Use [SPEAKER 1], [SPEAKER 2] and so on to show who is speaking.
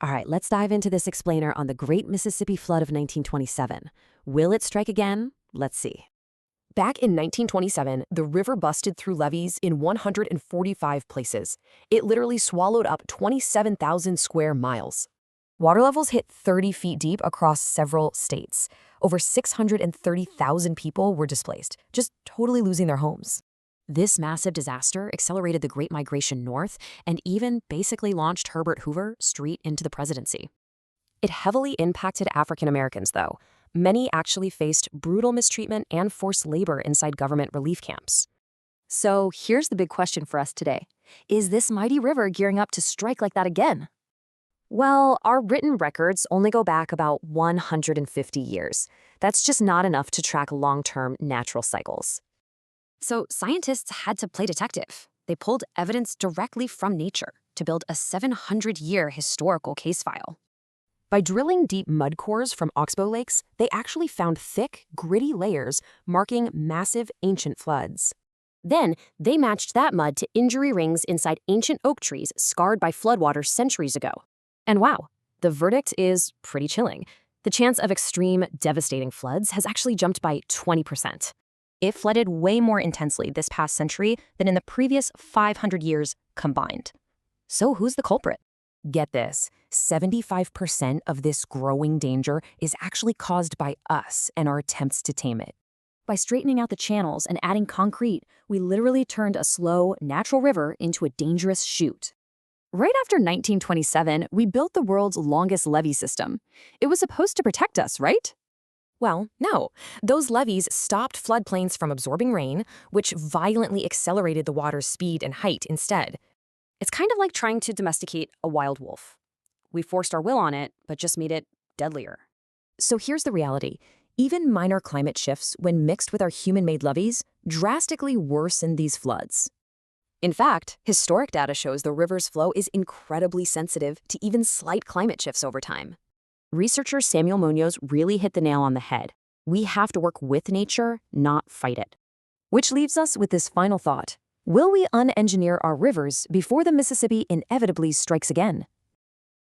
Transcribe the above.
[SPEAKER 1] All right, let's dive into this explainer on the Great Mississippi Flood of 1927. Will it strike again? Let's see.
[SPEAKER 2] Back in 1927, the river busted through levees in 145 places. It literally swallowed up 27,000 square miles. Water levels hit 30 feet deep across several states. Over 630,000 people were displaced, just totally losing their homes.
[SPEAKER 1] This massive disaster accelerated the Great Migration north and even basically launched Herbert Hoover straight into the presidency.
[SPEAKER 2] It heavily impacted African Americans, though. Many actually faced brutal mistreatment and forced labor inside government relief camps.
[SPEAKER 3] So here's the big question for us today. Is this mighty river gearing up to strike like that again?
[SPEAKER 2] Well, our written records only go back about 150 years. That's just not enough to track long-term natural cycles.
[SPEAKER 3] So scientists had to play detective. They pulled evidence directly from nature to build a 700-year historical case file.
[SPEAKER 2] By drilling deep mud cores from oxbow lakes, they actually found thick, gritty layers marking massive ancient floods. Then, they matched that mud to injury rings inside ancient oak trees scarred by floodwaters centuries ago. And wow, the verdict is pretty chilling. The chance of extreme, devastating floods has actually jumped by 20%. It flooded way more intensely this past century than in the previous 500 years combined. So who's the culprit? Get this, 75% of this growing danger is actually caused by us and our attempts to tame it.
[SPEAKER 3] By straightening out the channels and adding concrete, we literally turned a slow, natural river into a dangerous chute. Right after 1927, we built the world's longest levee system. It was supposed to protect us, right?
[SPEAKER 2] Well, no. Those levees stopped floodplains from absorbing rain, which violently accelerated the water's speed and height instead. It's kind of like trying to domesticate a wild wolf. We forced our will on it, but just made it deadlier. So here's the reality. Even minor climate shifts, when mixed with our human-made levees, drastically worsen these floods. In fact, historic data shows the river's flow is incredibly sensitive to even slight climate shifts over time. Researcher Samuel Munoz really hit the nail on the head. We have to work with nature, not fight it. Which leaves us with this final thought. Will we unengineer our rivers before the Mississippi inevitably strikes again?